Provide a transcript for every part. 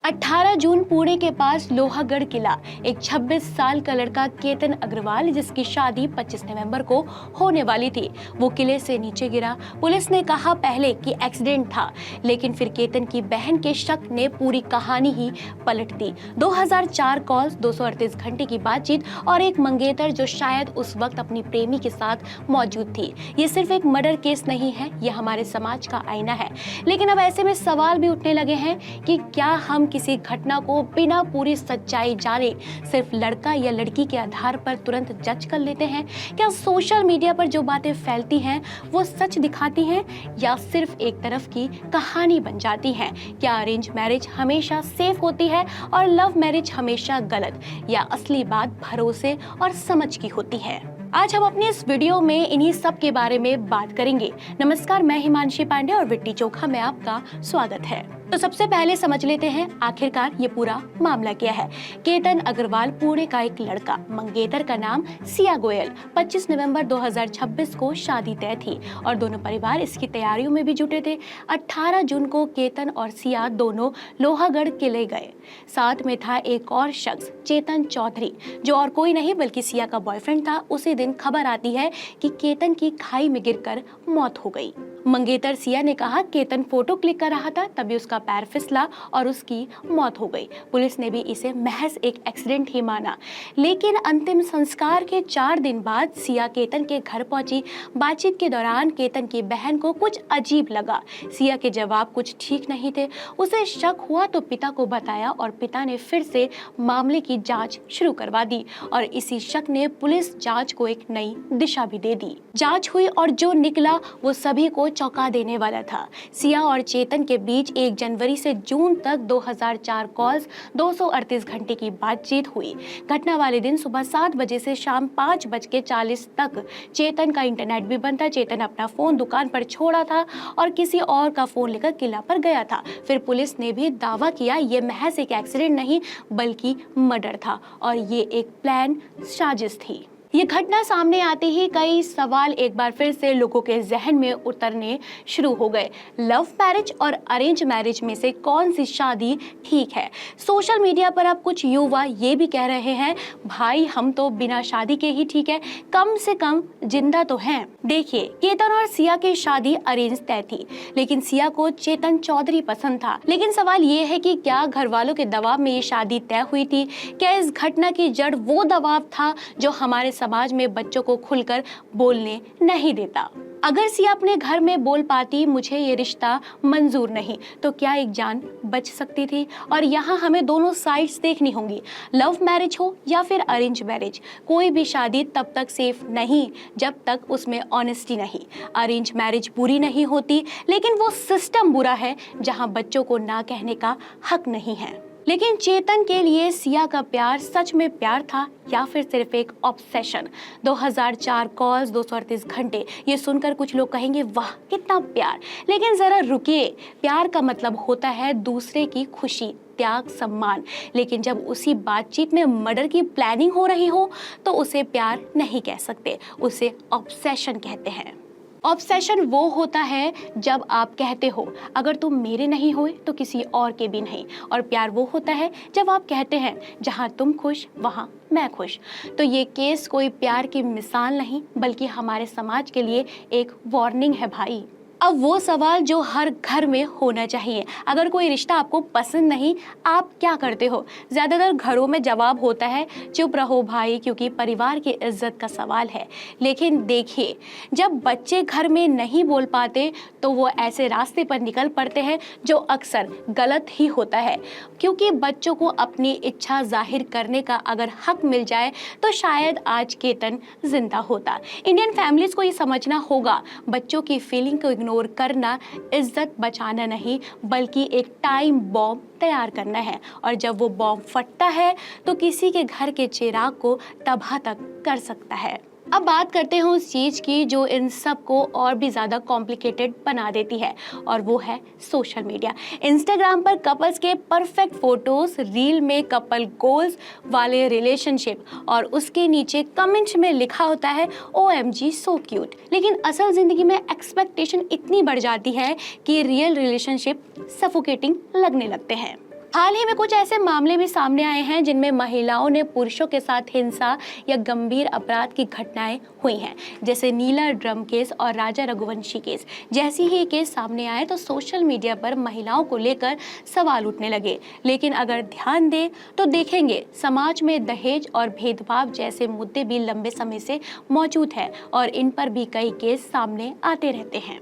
18 जून पुणे के पास लोहागढ़ किला एक 26 साल का लड़का केतन अग्रवाल, जिसकी शादी 25 नवंबर को होने वाली थी, वो किले से नीचे गिरा। पुलिस ने कहा पहले कि एक्सीडेंट था, लेकिन फिर केतन की बहन के शक ने पूरी कहानी ही पलट दी। 2004 कॉल्स, 238 घंटे की बातचीत और एक मंगेतर जो शायद उस वक्त अपनी प्रेमी के साथ मौजूद थी। ये सिर्फ एक मर्डर केस नहीं है, यह हमारे समाज का आईना है। लेकिन अब ऐसे में सवाल भी उठने लगे हैं कि क्या हम किसी घटना को बिना पूरी सच्चाई जाने सिर्फ लड़का या लड़की के आधार पर तुरंत जज कर लेते हैं? क्या सोशल मीडिया पर जो बातें फैलती हैं वो सच दिखाती हैं या सिर्फ एक तरफ की कहानी बन जाती हैं? क्या अरेंज मैरिज हमेशा सेफ होती है और लव मैरिज हमेशा गलत, या असली बात भरोसे और समझ की होती है? आज हम अपने इस वीडियो में इन्हीं सब के बारे में बात करेंगे। नमस्कार, मैं हिमांशी पांडे और विट्टी चोखा में आपका स्वागत है। तो सबसे पहले समझ लेते हैं आखिरकार ये पूरा मामला क्या है। केतन अग्रवाल पुणे का एक लड़का, मंगेतर का नाम सिया गोयल। 25 नवंबर 2026 को शादी तय थी और दोनों परिवार इसकी तैयारियों में भी जुटे थे। 18 जून को केतन और सिया दोनों लोहागढ़ किले गए। साथ में था एक और शख्स, चेतन चौधरी, जो और कोई नहीं बल्कि सिया का बॉयफ्रेंड था। उसी दिन खबर आती है कि केतन की खाई में गिरकर मौत हो गई। मंगेतर सिया ने कहा केतन फोटो क्लिक कर रहा था, तभी उसका पैर फिसला और उसकी मौत हो गई। पुलिस ने भी इसे महज एक एक्सीडेंट ही माना। लेकिन अंतिम संस्कार के 4 दिन बाद सिया केतन के घर पहुंची। बातचीत के दौरान केतन की बहन को कुछ अजीब लगा। सिया के जवाब कुछ ठीक नहीं थे। उसे शक हुआ तो पिता को बताया और पिता ने फिर से मामले की जांच शुरू करवा दी और इसी शक ने पुलिस जांच को एक नई दिशा भी दे दी। जांच हुई और जो निकला वो सभी को चौंका देने वाला था। सिया और चेतन के बीच 1 जनवरी से जून तक 2004 कॉल्स, 238 घंटे की बातचीत हुई। घटना वाले दिन सुबह 7 बजे से शाम 5:40 तक चेतन का इंटरनेट भी बंद था। चेतन अपना फोन दुकान पर छोड़ा था और किसी और का फोन लेकर किला पर गया था। फिर पुलिस ने भी दावा किया ये महज एक एक्सीडेंट नहीं बल्कि मर्डर था और ये एक प्लान साजिश थी। ये घटना सामने आते ही कई सवाल एक बार फिर से लोगों के जहन में उतरने शुरू हो गए। लव मैरिज और अरेंज मैरिज में से कौन सी शादी ठीक है? सोशल मीडिया पर अब कुछ युवा ये भी कह रहे हैं भाई हम तो बिना शादी के ही ठीक है, कम से कम जिंदा तो हैं। देखिए, केतन और सिया की शादी अरेंज तय थी, लेकिन सिया को चेतन चौधरी पसंद था। लेकिन सवाल ये है कि क्या घर वालों के दबाव में ये शादी तय हुई थी? क्या इस घटना की जड़ वो दबाव था जो हमारे समाज में बच्चों को खुलकर बोलने नहीं देता? अगर सिया अपने घर में बोल पाती मुझे ये रिश्ता मंजूर नहीं, तो क्या एक जान बच सकती थी? और यहाँ हमें दोनों साइड्स देखनी होंगी, लव मैरिज हो या फिर अरेंज मैरिज। कोई भी शादी तब तक सेफ नहीं जब तक उसमें ऑनेस्टी नहीं। अरेंज मैरिज बुरी नहीं होती, लेकिन वो सिस्टम बुरा है जहाँ बच्चों को ना कहने का हक नहीं है। लेकिन चेतन के लिए सिया का प्यार सच में प्यार था या फिर सिर्फ एक ऑब्सेशन? 2004 कॉल्स, 238 घंटे, ये सुनकर कुछ लोग कहेंगे वाह कितना प्यार। लेकिन जरा रुकिए, प्यार का मतलब होता है दूसरे की खुशी, त्याग, सम्मान। लेकिन जब उसी बातचीत में मर्डर की प्लानिंग हो रही हो तो उसे प्यार नहीं कह सकते, उसे ऑब्सेशन कहते हैं। ऑब्सेशन वो होता है जब आप कहते हो अगर तुम मेरे नहीं हुए तो किसी और के भी नहीं, और प्यार वो होता है जब आप कहते हैं जहाँ तुम खुश वहाँ मैं खुश। तो ये केस कोई प्यार की मिसाल नहीं बल्कि हमारे समाज के लिए एक वार्निंग है भाई। अब वो सवाल जो हर घर में होना चाहिए, अगर कोई रिश्ता आपको पसंद नहीं आप क्या करते हो? ज़्यादातर घरों में जवाब होता है चुप रहो भाई, क्योंकि परिवार की इज्जत का सवाल है। लेकिन देखिए, जब बच्चे घर में नहीं बोल पाते तो वो ऐसे रास्ते पर निकल पड़ते हैं जो अक्सर गलत ही होता है, क्योंकि बच्चों को अपनी इच्छा जाहिर करने का अगर हक मिल जाए तो शायद आज केतन जिंदा होता। इंडियन फैमिलीज को ये समझना होगा, बच्चों की फीलिंग को इग्नोर करना इज्जत बचाना नहीं बल्कि एक टाइम बॉम्ब तैयार करना है, और जब वो बॉम्ब फटता है तो किसी के घर के चिराग को तबाह तक कर सकता है। अब बात करते हैं उस चीज़ की जो इन सब को और भी ज़्यादा कॉम्प्लिकेटेड बना देती है, और वो है सोशल मीडिया। इंस्टाग्राम पर कपल्स के परफेक्ट फोटोज, रील में कपल गोल्स वाले रिलेशनशिप, और उसके नीचे कमेंट्स में लिखा होता है OMG सो क्यूट। लेकिन असल ज़िंदगी में एक्सपेक्टेशन इतनी बढ़ जाती है कि रियल रिलेशनशिप सफोकेटिंग लगने लगते हैं। हाल ही में कुछ ऐसे मामले भी सामने आए हैं जिनमें महिलाओं ने पुरुषों के साथ हिंसा या गंभीर अपराध की घटनाएं हुई हैं, जैसे नीला ड्रम केस और राजा रघुवंशी केस। जैसे ही ये केस सामने आए तो सोशल मीडिया पर महिलाओं को लेकर सवाल उठने लगे। लेकिन अगर ध्यान दें तो देखेंगे समाज में दहेज और भेदभाव जैसे मुद्दे भी लंबे समय से मौजूद हैं और इन पर भी कई केस सामने आते रहते हैं।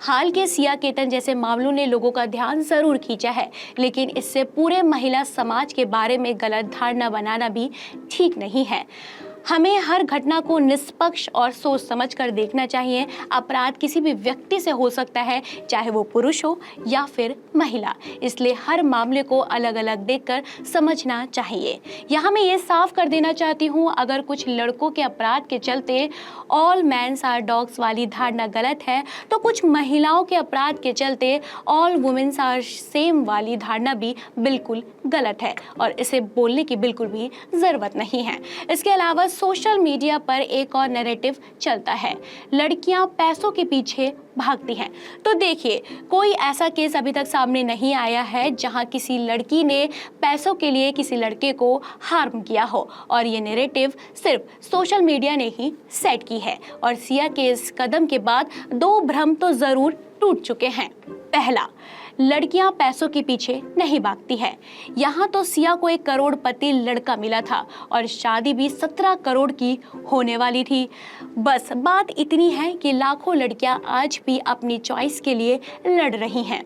हाल के सिया केतन जैसे मामलों ने लोगों का ध्यान जरूर खींचा है, लेकिन इससे पूरे महिला समाज के बारे में गलत धारणा बनाना भी ठीक नहीं है। हमें हर घटना को निष्पक्ष और सोच समझ कर देखना चाहिए। अपराध किसी भी व्यक्ति से हो सकता है, चाहे वो पुरुष हो या फिर महिला, इसलिए हर मामले को अलग अलग देखकर समझना चाहिए। यहाँ मैं ये साफ कर देना चाहती हूँ, अगर कुछ लड़कों के अपराध के चलते ऑल मैन्स आर डॉग्स वाली धारणा गलत है, तो कुछ महिलाओं के अपराध के चलते ऑल वुमेन्स आर सेम वाली धारणा भी बिल्कुल गलत है और इसे बोलने की बिल्कुल भी ज़रूरत नहीं है। इसके अलावा सोशल मीडिया पर एक और नैरेटिव चलता है, लड़कियां पैसों के पीछे भागती हैं। तो देखिए, कोई ऐसा केस अभी तक सामने नहीं आया है जहां किसी लड़की ने पैसों के लिए किसी लड़के को हार्म किया हो, और ये नैरेटिव सिर्फ सोशल मीडिया ने ही सेट की है। और सिया के इस कदम के बाद दो भ्रम तो जरूर टूट चुके हैं। पहला, लड़कियां पैसों के पीछे नहीं भागती है। यहाँ तो सिया को एक करोड़पति लड़का मिला था और शादी भी 17 करोड़ की होने वाली थी। बस बात इतनी है कि लाखों लड़कियां आज भी अपनी चॉइस के लिए लड़ रही हैं।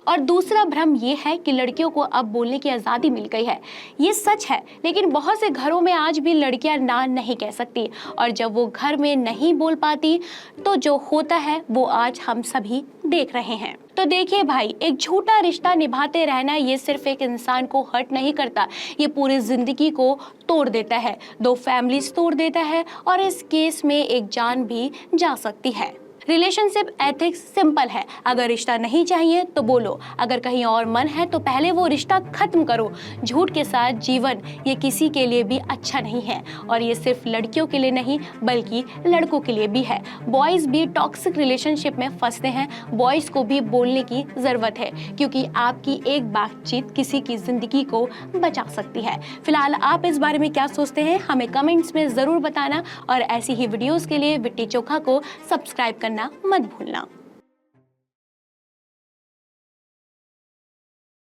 और दूसरा भ्रम ये है कि लड़कियों को अब बोलने की आज़ादी मिल गई है। ये सच है, लेकिन बहुत से घरों में आज भी लड़कियां ना नहीं कह सकती, और जब वो घर में नहीं बोल पाती तो जो होता है वो आज हम सभी देख रहे हैं। तो देखिए भाई, एक झूठा रिश्ता निभाते रहना ये सिर्फ एक इंसान को हर्ट नहीं करता, ये पूरी जिंदगी को तोड़ देता है, दो फैमिलीज तोड़ देता है, और इस केस में एक जान भी जा सकती है। रिलेशनशिप एथिक्स सिंपल है, अगर रिश्ता नहीं चाहिए तो बोलो, अगर कहीं और मन है तो पहले वो रिश्ता खत्म करो। झूठ के साथ जीवन ये किसी के लिए भी अच्छा नहीं है, और ये सिर्फ लड़कियों के लिए नहीं बल्कि लड़कों के लिए भी है। बॉयज़ भी टॉक्सिक रिलेशनशिप में फंसते हैं, बॉयज़ को भी बोलने की ज़रूरत है, क्योंकि आपकी एक बातचीत किसी की ज़िंदगी को बचा सकती है। फिलहाल आप इस बारे में क्या सोचते हैं, हमें कमेंट्स में ज़रूर बताना, और ऐसी ही वीडियोज़ के लिए विट्टी चोखा को सब्सक्राइब करना मत भूलना।